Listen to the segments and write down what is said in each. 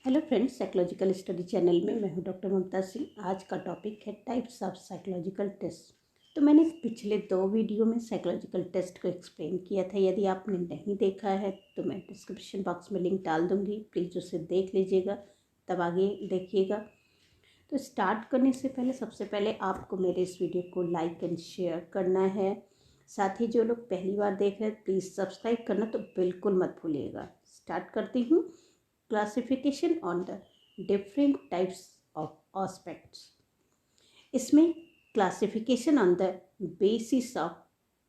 Hello friends, psychological study channel में मैं हूं डॉक्टर ममता सिंह। आज का टॉपिक है टाइप्स ऑफ साइकोलॉजिकल टेस्ट। तो मैंने पिछले 2 वीडियो में साइकोलॉजिकल टेस्ट को एक्सप्लेन किया था। यदि आपने नहीं देखा है तो मैं डिस्क्रिप्शन बॉक्स में लिंक डाल दूंगी, प्लीज़ उसे देख लीजिएगा, तब आगे देखिएगा। तो स्टार्ट करने से पहले सबसे पहले आपको मेरे इस वीडियो को लाइक एंड शेयर करना है। साथ ही जो लोग पहली बार देख रहे हैं प्लीज़ सब्सक्राइब करना तो बिल्कुल मत भूलिएगा। स्टार्ट करती हूँ। Classification on the different types of aspects. इसमें classification on the basis of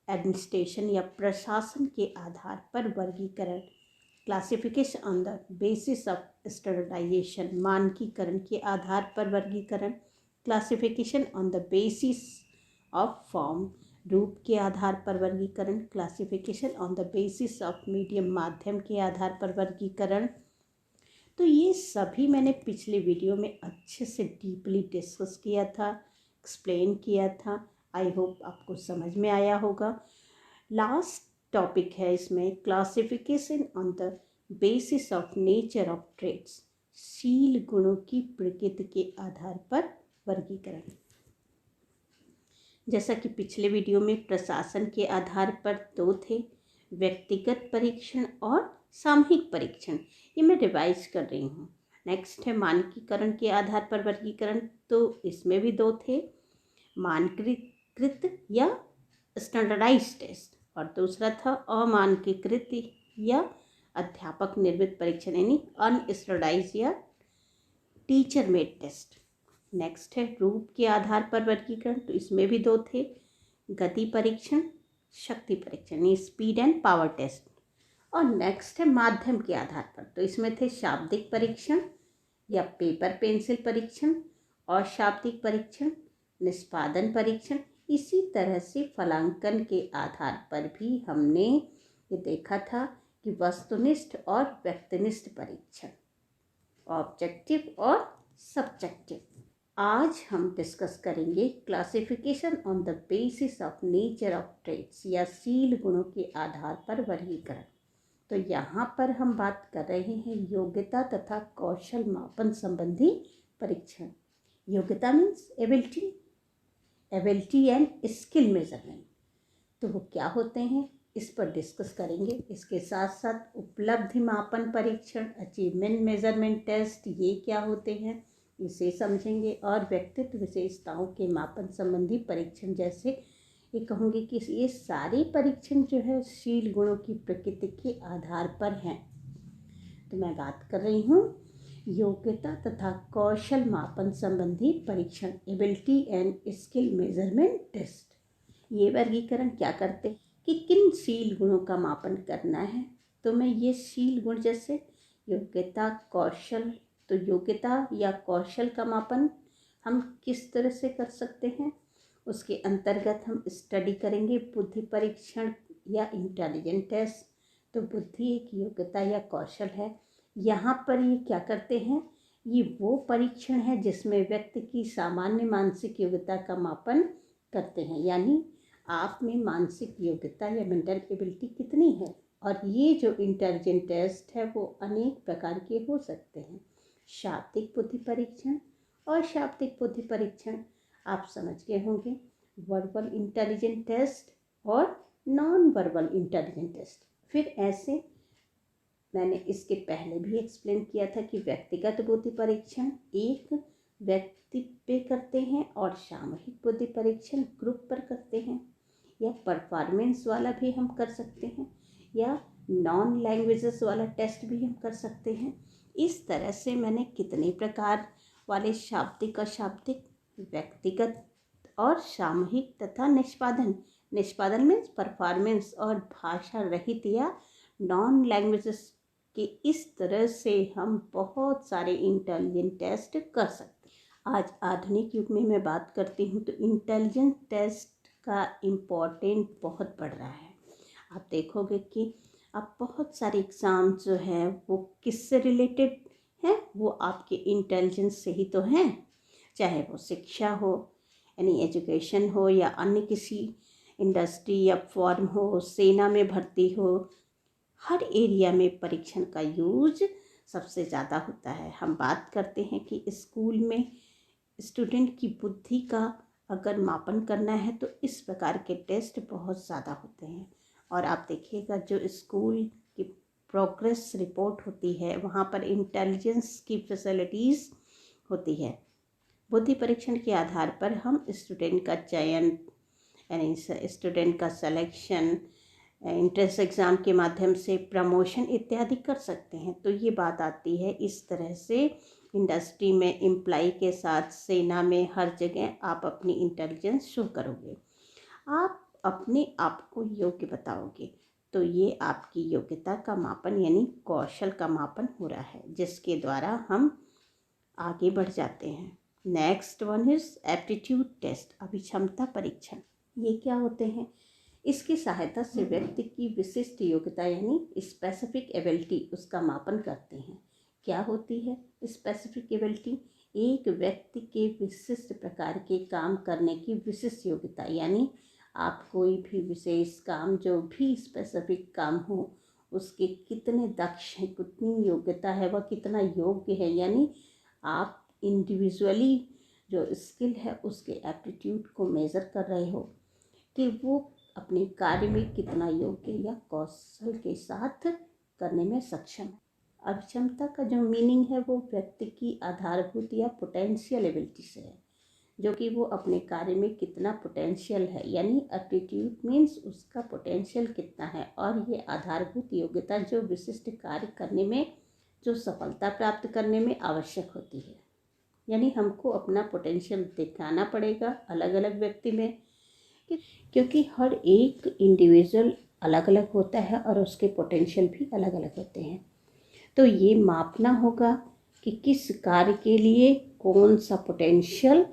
administration या प्रशासन के आधार पर वर्गीकरण, classification on the basis of standardization मानकीकरण के आधार पर वर्गीकरण, classification on the basis of form रूप के आधार पर वर्गीकरण, classification on the basis of medium माध्यम के आधार पर वर्गीकरण। तो ये सभी मैंने पिछले वीडियो में अच्छे से डीपली डिस्कस किया था, एक्सप्लेन किया था। आई होप आपको समझ में आया होगा। लास्ट टॉपिक है इसमें classification on the basis of nature of traits, शील गुणों की प्रकृति के आधार पर वर्गीकरण। जैसा कि पिछले वीडियो में प्रशासन के आधार पर 2 थे, व्यक्तिगत परीक्षण और सामूहिक परीक्षण। ये मैं रिवाइज कर रही हूँ। नेक्स्ट है मानकीकरण के आधार पर वर्गीकरण, तो इसमें भी 2 थे, मानकीकृत या स्टैंडर्डाइज टेस्ट, और दूसरा था अमानकीकृत या अध्यापक निर्मित परीक्षण यानी अनस्टैंडर्डाइज या टीचर मेड टेस्ट। नेक्स्ट है रूप के आधार पर वर्गीकरण, तो इसमें भी 2 थे, गति परीक्षण, शक्ति परीक्षण यानी स्पीड एंड पावर टेस्ट। और नेक्स्ट है माध्यम के आधार पर, तो इसमें थे शाब्दिक परीक्षण या पेपर पेंसिल परीक्षण और शाब्दिक परीक्षण, निष्पादन परीक्षण। इसी तरह से फलांकन के आधार पर भी हमने ये देखा था कि वस्तुनिष्ठ और व्यक्तिनिष्ठ परीक्षण, ऑब्जेक्टिव और सब्जेक्टिव। आज हम डिस्कस करेंगे classification on the basis of nature of traits या शील गुणों के आधार पर वर्गीकरण। तो यहाँ पर हम बात कर रहे हैं योग्यता तथा कौशल मापन संबंधी परीक्षण। योग्यता means ability and skill measurement. तो वो क्या होते हैं इस पर डिस्कस करेंगे। इसके साथ साथ उपलब्धि मापन परीक्षण, अचीवमेंट मेजरमेंट टेस्ट, ये क्या होते हैं इसे समझेंगे। और व्यक्तित्व विशेषताओं के मापन संबंधी परीक्षण, जैसे ये कहूँगी कि ये सारे परीक्षण जो है शील गुणों की प्रकृति के आधार पर हैं। तो मैं बात कर रही हूँ योग्यता तथा कौशल मापन संबंधी परीक्षण, ability and skill measurement test. ये वर्गीकरण क्या करते कि किन शील गुणों का मापन करना है। तो मैं ये शील गुण जैसे योग्यता, कौशल, तो योग्यता या कौशल का मापन हम किस तरह से कर सकते हैं, उसके अंतर्गत हम स्टडी करेंगे बुद्धि परीक्षण या इंटेलिजेंट टेस्ट। तो बुद्धि एक योग्यता या कौशल है। यहाँ पर ये क्या करते हैं, ये वो परीक्षण है जिसमें व्यक्ति की सामान्य मानसिक योग्यता का मापन करते हैं, यानी आप में मानसिक योग्यता या मेंटल एबिलिटी कितनी है। और ये जो इंटेलिजेंट टेस्ट है वो अनेक प्रकार के हो सकते हैं। शाब्दिक बुद्धि परीक्षण और शाब्दिक बुद्धि परीक्षण आप समझ गए होंगे, वर्बल इंटेलिजेंट टेस्ट और नॉन वर्बल इंटेलिजेंट टेस्ट। फिर ऐसे मैंने इसके पहले भी एक्सप्लेन किया था कि व्यक्तिगत बुद्धि परीक्षण एक व्यक्ति पे करते हैं और सामूहिक बुद्धि परीक्षण ग्रुप पर करते हैं, या परफॉर्मेंस वाला भी हम कर सकते हैं, या नॉन लैंग्वेजेस वाला टेस्ट भी हम कर सकते हैं। इस तरह से मैंने कितने प्रकार वाले शाब्दिक, अशाब्दिक, व्यक्तिगत और सामूहिक तथा निष्पादन मीन्स परफॉर्मेंस और भाषा रहित या नॉन लैंग्वेजेस के, इस तरह से हम बहुत सारे इंटेलिजेंट टेस्ट कर सकते हैं। आज आधुनिक युग में मैं बात करती हूँ तो इंटेलिजेंट टेस्ट का इम्पोर्टेंट बहुत बढ़ रहा है। आप देखोगे कि अब बहुत सारे एग्ज़ाम जो हैं वो किससे रिलेटेड हैं, वो आपके इंटेलिजेंस से ही तो हैं। चाहे वो शिक्षा हो यानी एजुकेशन हो, या अन्य किसी इंडस्ट्री या फॉर्म हो, सेना में भर्ती हो, हर एरिया में परीक्षण का यूज सबसे ज़्यादा होता है। हम बात करते हैं कि स्कूल में स्टूडेंट की बुद्धि का अगर मापन करना है तो इस प्रकार के टेस्ट बहुत ज़्यादा होते हैं। और आप देखिएगा जो स्कूल की प्रोग्रेस रिपोर्ट होती है वहाँ पर इंटेलिजेंस की फैसिलिटीज़ होती है। बुद्धि परीक्षण के आधार पर हम स्टूडेंट का चयन यानी स्टूडेंट का सिलेक्शन, एंट्रेंस एग्ज़ाम के माध्यम से प्रमोशन इत्यादि कर सकते हैं। तो ये बात आती है इस तरह से इंडस्ट्री में एम्प्लॉय के साथ सेना में हर जगह आप अपनी इंटेलिजेंस शो करोगे, आप अपने आप को योग्य बताओगे। तो ये आपकी योग्यता का मापन यानी कौशल का मापन हो रहा है, जिसके द्वारा हम आगे बढ़ जाते हैं। Next one is aptitude test, अभिक्षमता परीक्षण। ये क्या होते हैं? इसकी सहायता से व्यक्ति की विशिष्ट योग्यता यानी स्पेसिफिक एबिलिटी उसका मापन करते हैं। क्या होती है स्पेसिफिक एबिलिटी? एक व्यक्ति के विशिष्ट प्रकार के काम करने की विशिष्ट योग्यता, यानी आप कोई भी विशेष काम, जो भी स्पेसिफिक काम हो, उसके कितने दक्ष हैं, कितनी योग्यता है, वह कितना योग्य है, यानी आप इंडिविजुअली जो स्किल है उसके एप्टीट्यूड को मेज़र कर रहे हो कि वो अपने कार्य में कितना योग्य या कौशल के साथ करने में सक्षम है। अभिक्षमता का जो मीनिंग है वो व्यक्ति की आधारभूत या पोटेंशियल एबिलिटी से है, जो कि वो अपने कार्य में कितना पोटेंशियल है, यानी एप्टीट्यूड मीन्स उसका पोटेंशियल कितना है, और ये आधारभूत योग्यता जो विशिष्ट कार्य करने में, जो सफलता प्राप्त करने में आवश्यक होती है। यानी हमको अपना पोटेंशियल दिखाना पड़ेगा अलग अलग व्यक्ति में, क्योंकि हर एक इंडिविजुअल अलग अलग होता है और उसके पोटेंशियल भी अलग अलग होते हैं। तो ये मापना होगा कि किस कार्य के लिए कौन सा पोटेंशियल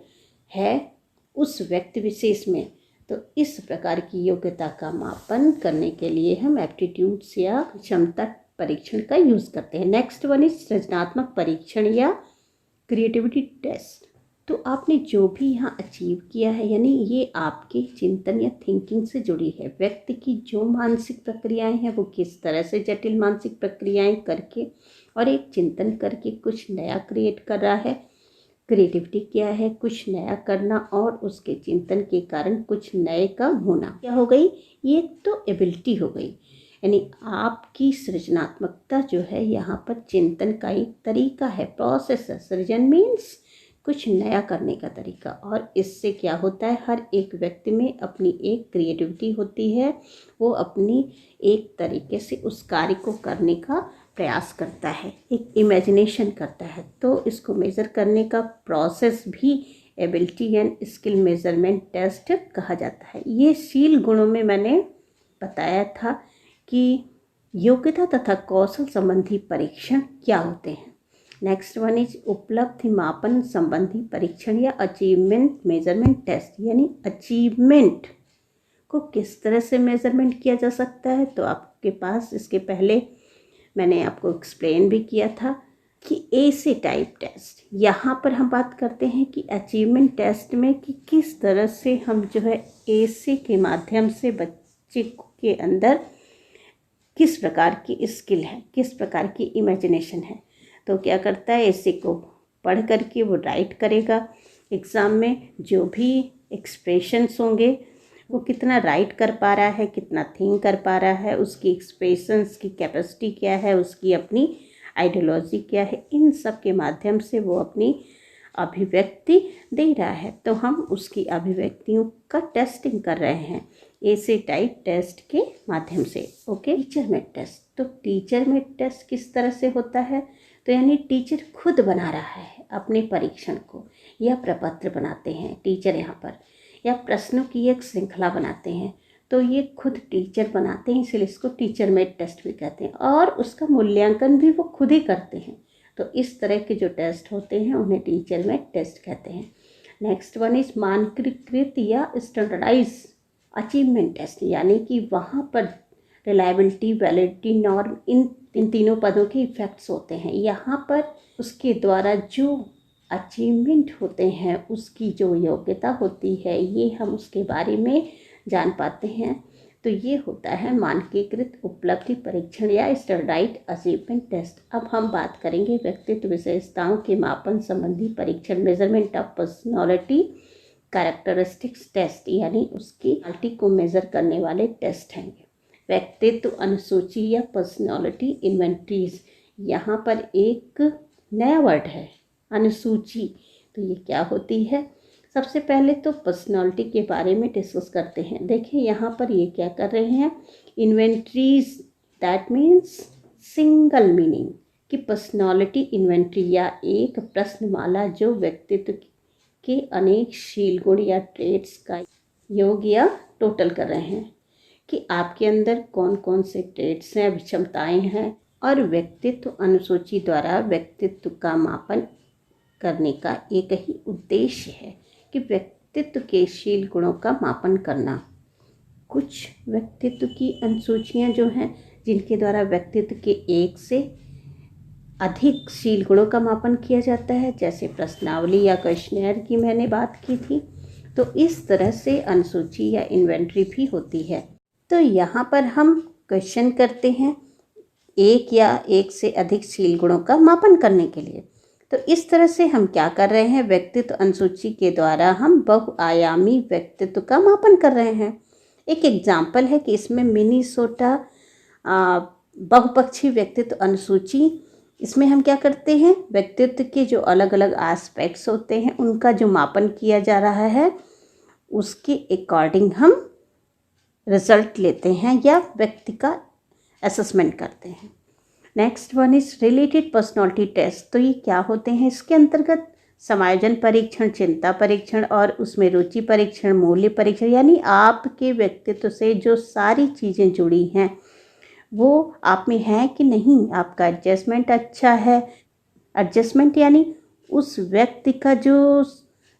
है उस व्यक्ति विशेष में। तो इस प्रकार की योग्यता का मापन करने के लिए हम एप्टीट्यूड्स या क्षमता परीक्षण का यूज़ करते हैं। नेक्स्ट वन इज सृजनात्मक परीक्षण या क्रिएटिविटी टेस्ट। तो आपने जो भी यहाँ अचीव किया है, यानी ये आपके चिंतन या थिंकिंग से जुड़ी है। व्यक्ति की जो मानसिक प्रक्रियाएं हैं वो किस तरह से जटिल मानसिक प्रक्रियाएं करके और एक चिंतन करके कुछ नया क्रिएट कर रहा है। क्रिएटिविटी क्या है? कुछ नया करना और उसके चिंतन के कारण कुछ नए का होना। क्या हो गई? ये तो एबिलिटी हो गई, यानी आपकी सृजनात्मकता जो है यहाँ पर चिंतन का एक तरीका है, प्रोसेस है। सृजन मीन्स कुछ नया करने का तरीका, और इससे क्या होता है, हर एक व्यक्ति में अपनी एक क्रिएटिविटी होती है, वो अपनी एक तरीके से उस कार्य को करने का प्रयास करता है, एक इमेजिनेशन करता है। तो इसको मेज़र करने का प्रोसेस भी ability and skill measurement test कहा जाता है। ये शील गुणों में मैंने बताया था कि योग्यता तथा कौशल संबंधी परीक्षण क्या होते हैं। नेक्स्ट वन इज उपलब्धि मापन संबंधी परीक्षण या अचीवमेंट मेजरमेंट टेस्ट, यानी अचीवमेंट को किस तरह से मेजरमेंट किया जा सकता है। तो आपके पास इसके पहले मैंने आपको एक्सप्लेन भी किया था कि ऐसे टाइप टेस्ट, यहाँ पर हम बात करते हैं कि अचीवमेंट टेस्ट में कि किस तरह से हम जो है ऐसे के माध्यम से बच्चे के अंदर किस प्रकार की स्किल है, किस प्रकार की इमेजिनेशन है। तो क्या करता है, ऐसे को पढ़ करके वो राइट करेगा। एग्ज़ाम में जो भी एक्सप्रेशंस होंगे वो कितना राइट कर पा रहा है, कितना थिंक कर पा रहा है, उसकी एक्सप्रेशंस की कैपेसिटी क्या है, उसकी अपनी आइडियोलॉजी क्या है, इन सब के माध्यम से वो अपनी अभिव्यक्ति दे रहा है। तो हम उसकी अभिव्यक्तियों का टेस्टिंग कर रहे हैं ऐसे टाइप टेस्ट के माध्यम से। Okay, teacher made test. तो टीचर मेड टेस्ट किस तरह से होता है, तो यानी टीचर खुद बना रहा है अपने परीक्षण को, या प्रपत्र बनाते हैं टीचर यहाँ पर, या प्रश्नों की एक श्रृंखला बनाते हैं। तो ये खुद टीचर बनाते हैं, इसलिए इसको टीचर मेड टेस्ट भी कहते हैं, और उसका मूल्यांकन भी वो खुद ही करते हैं। तो इस तरह के जो टेस्ट होते हैं उन्हें टीचर मेड टेस्ट कहते हैं। नेक्स्ट वन इज मानकीकृत या स्टैंडर्डाइज अचीवमेंट टेस्ट, यानी कि वहाँ पर रिलायबिलिटी, वैलिडिटी, नॉर्म, इन तीनों पदों के इफेक्ट्स होते हैं। यहाँ पर उसके द्वारा जो अचीवमेंट होते हैं, उसकी जो योग्यता होती है, ये हम उसके बारे में जान पाते हैं। तो ये होता है मानकीकृत उपलब्धि परीक्षण या स्टैंडर्डाइज्ड अचीवमेंट टेस्ट। अब हम बात करेंगे व्यक्तित्व विशेषताओं के मापन संबंधी परीक्षण, measurement of personality characteristics test, यानी उसकी क्वालिटी को मेजर करने वाले टेस्ट हैं। व्यक्तित्व अनुसूची या पर्सनालिटी इन्वेंटरीज, यहाँ पर एक नया वर्ड है अनुसूची। तो ये क्या होती है? सबसे पहले तो पर्सनालिटी के बारे में डिस्कस करते हैं। देखिए यहाँ पर ये क्या कर रहे हैं, inventories, that means single meaning कि पर्सनालिटी इन्वेंटरी या एक प्रश्नमाला जो व्यक्तित्व के अनेक शील गुण या ट्रेड्स का योग या टोटल कर रहे हैं कि आपके अंदर कौन कौन से ट्रेड्स हैं, क्षमताएं हैं। और व्यक्तित्व अनुसूची द्वारा व्यक्तित्व का मापन करने का एक ही उद्देश्य है कि व्यक्तित्व के शील गुणों का मापन करना। कुछ व्यक्तित्व की अनुसूचियाँ जो हैं जिनके द्वारा व्यक्तित्व के एक से अधिक शील गुणों का मापन किया जाता है, जैसे प्रश्नावली या क्वेश्चनेयर की मैंने बात की थी। तो इस तरह से अनुसूची या इन्वेंटरी भी होती है। तो यहाँ पर हम क्वेश्चन करते हैं एक या एक से अधिक शील गुणों का मापन करने के लिए। तो इस तरह से हम क्या कर रहे हैं, व्यक्तित्व अनुसूची के द्वारा हम बहुआयामी व्यक्तित्व का मापन कर रहे हैं। एक एग्जाम्पल है कि इसमें मिनीसोटा बहुपक्षी व्यक्तित्व अनुसूची, इसमें हम क्या करते हैं, व्यक्तित्व के जो अलग अलग एस्पेक्ट्स होते हैं उनका जो मापन किया जा रहा है उसके अकॉर्डिंग हम रिजल्ट लेते हैं या व्यक्ति का असेसमेंट करते हैं। Next one is related personality test. तो ये क्या होते हैं? इसके अंतर्गत समायोजन परीक्षण, चिंता परीक्षण और उसमें रुचि परीक्षण, मूल्य परीक्षण, यानी आपके व्यक्तित्व से जो सारी चीज़ें जुड़ी हैं वो आप में है कि नहीं, आपका एडजस्टमेंट अच्छा है। एडजस्टमेंट यानी उस व्यक्ति का जो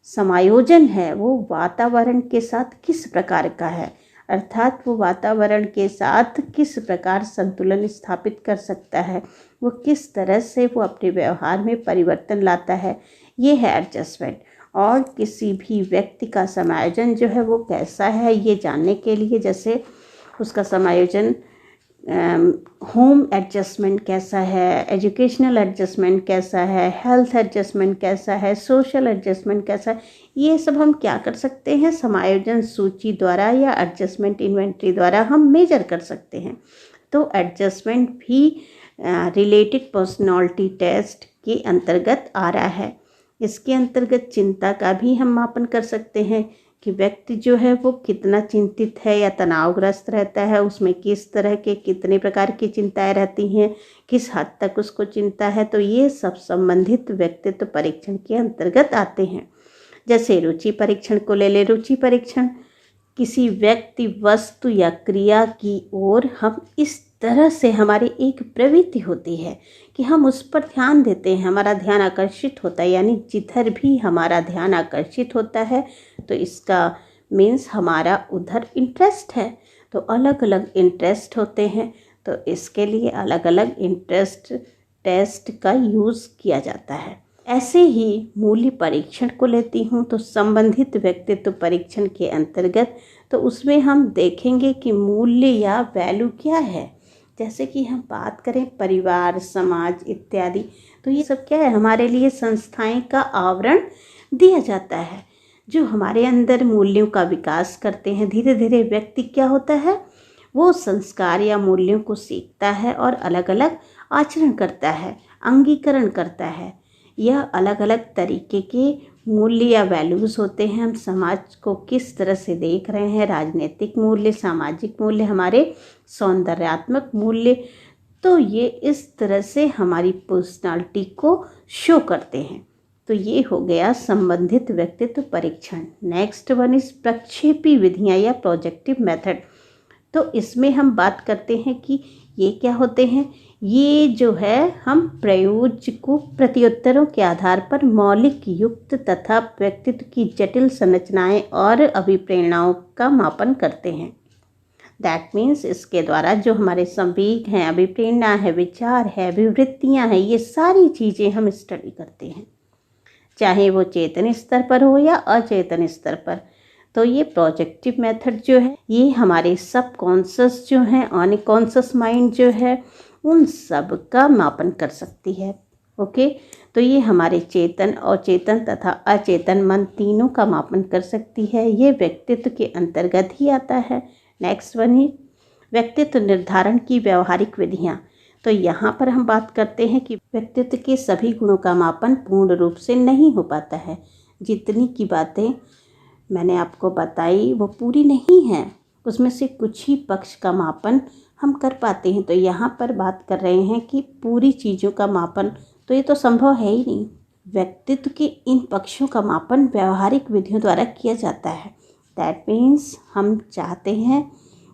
समायोजन है वो वातावरण के साथ किस प्रकार का है, अर्थात वो वातावरण के साथ किस प्रकार संतुलन स्थापित कर सकता है, वो किस तरह से वो अपने व्यवहार में परिवर्तन लाता है, ये है एडजस्टमेंट। और किसी भी व्यक्ति का समायोजन जो है वो कैसा है ये जानने के लिए, जैसे उसका समायोजन होम एडजस्टमेंट कैसा है, एजुकेशनल एडजस्टमेंट कैसा है, हेल्थ एडजस्टमेंट कैसा है, सोशल एडजस्टमेंट कैसा है, ये सब हम क्या कर सकते हैं, समायोजन सूची द्वारा या एडजस्टमेंट इन्वेंटरी द्वारा हम मेजर कर सकते हैं। तो एडजस्टमेंट भी रिलेटेड पर्सनालिटी टेस्ट के अंतर्गत आ रहा है। इसके अंतर्गत चिंता का भी हम मापन कर सकते हैं कि व्यक्ति जो है वो कितना चिंतित है या तनावग्रस्त रहता है, उसमें किस तरह के कितने प्रकार की चिंताएं रहती हैं, किस हद तक उसको चिंता है। तो ये सब संबंधित व्यक्तित्व परीक्षण के अंतर्गत आते हैं। जैसे रुचि परीक्षण को ले ले। रुचि परीक्षण किसी व्यक्ति, वस्तु या क्रिया की ओर हम इस तरह से हमारी एक प्रवृत्ति होती है कि हम उस पर ध्यान देते हैं, हमारा ध्यान आकर्षित होता है, यानी जिधर भी हमारा ध्यान आकर्षित होता है तो इसका मीन्स हमारा उधर इंटरेस्ट है। तो अलग अलग इंटरेस्ट होते हैं, तो इसके लिए अलग अलग इंटरेस्ट टेस्ट का यूज़ किया जाता है। ऐसे ही मूल्य परीक्षण को लेती हूँ तो संबंधित व्यक्तित्व परीक्षण के अंतर्गत तो उसमें हम देखेंगे कि मूल्य या वैल्यू क्या है। जैसे कि हम बात करें परिवार, समाज इत्यादि, तो ये सब क्या है, हमारे लिए संस्थाएं का आवरण दिया जाता है जो हमारे अंदर मूल्यों का विकास करते हैं। धीरे धीरे व्यक्ति क्या होता है, वो संस्कार या मूल्यों को सीखता है और अलग अलग आचरण करता है, अंगीकरण करता है। यह अलग अलग तरीके के मूल्य या वैल्यूज़ होते हैं। हम समाज को किस तरह से देख रहे हैं, राजनीतिक मूल्य, सामाजिक मूल्य, हमारे सौंदर्यात्मक मूल्य, तो ये इस तरह से हमारी पर्सनालिटी को शो करते हैं। तो ये हो गया संबंधित व्यक्तित्व परीक्षण। नेक्स्ट वन इज प्रक्षेपी विधियाँ या प्रोजेक्टिव मेथड। तो इसमें हम बात करते हैं कि ये क्या होते हैं। ये जो है हम प्रयोज्य को प्रत्युत्तरों के आधार पर मौलिक, युक्त तथा व्यक्तित्व की जटिल संरचनाएं और अभिप्रेरणाओं का मापन करते हैं। दैट मीन्स इसके द्वारा जो हमारे संवेग हैं, अभिप्रेरणा है, विचार है, अभिवृत्तियाँ हैं, ये सारी चीज़ें हम स्टडी करते हैं, चाहे वो चेतन स्तर पर हो या अचेतन स्तर पर। तो ये प्रोजेक्टिव मेथड जो है ये हमारे सब कॉन्शियस जो हैं, अनकॉन्शियस माइंड जो है, उन सब का मापन कर सकती है। ओके, तो ये हमारे चेतन और चेतन तथा अचेतन मन तीनों का मापन कर सकती है। ये व्यक्तित्व के अंतर्गत ही आता है। नेक्स्ट वन ही व्यक्तित्व निर्धारण की व्यवहारिक विधियाँ। तो यहाँ पर हम बात करते हैं कि व्यक्तित्व के सभी गुणों का मापन पूर्ण रूप से नहीं हो पाता है। जितनी की बातें मैंने आपको बताई वो पूरी नहीं हैं, उसमें से कुछ ही पक्ष का मापन हम कर पाते हैं। तो यहाँ पर बात कर रहे हैं कि पूरी चीज़ों का मापन तो ये तो संभव है ही नहीं। व्यक्तित्व के इन पक्षों का मापन व्यवहारिक विधियों द्वारा किया जाता है। दैट मीन्स हम चाहते हैं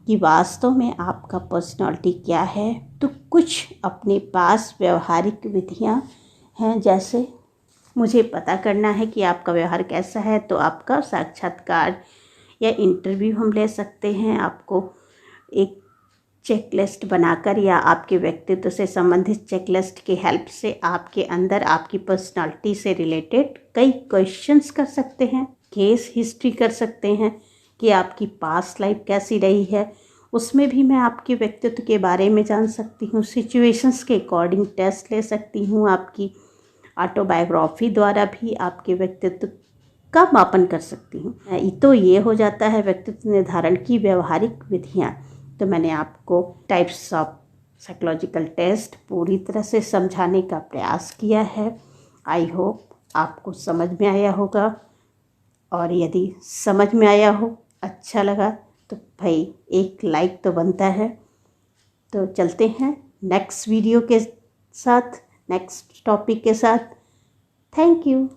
कि वास्तव में आपका पर्सनालिटी क्या है, तो कुछ अपने पास व्यवहारिक विधियाँ हैं। जैसे मुझे पता करना है कि आपका व्यवहार कैसा है, तो आपका साक्षात्कार या इंटरव्यू हम ले सकते हैं। आपको एक चेकलिस्ट बनाकर या आपके व्यक्तित्व से संबंधित चेकलिस्ट की हेल्प से आपके अंदर आपकी पर्सनालिटी से रिलेटेड कई क्वेश्चंस कर सकते हैं। केस हिस्ट्री कर सकते हैं कि आपकी पास्ट लाइफ कैसी रही है, उसमें भी मैं आपके व्यक्तित्व के बारे में जान सकती हूँ। सिचुएशंस के अकॉर्डिंग टेस्ट ले सकती हूँ। आपकी ऑटोबायोग्राफी द्वारा भी आपके व्यक्तित्व का मापन कर सकती हूँ। तो ये हो जाता है व्यक्तित्व निर्धारण की व्यवहारिक विधियाँ। तो मैंने आपको टाइप्स ऑफ साइकोलॉजिकल टेस्ट पूरी तरह से समझाने का प्रयास किया है। आई होप आपको समझ में आया होगा, और यदि समझ में आया हो, अच्छा लगा, तो भाई एक लाइक तो बनता है। तो चलते हैं नेक्स्ट वीडियो के साथ, नेक्स्ट टॉपिक के साथ। Thank you.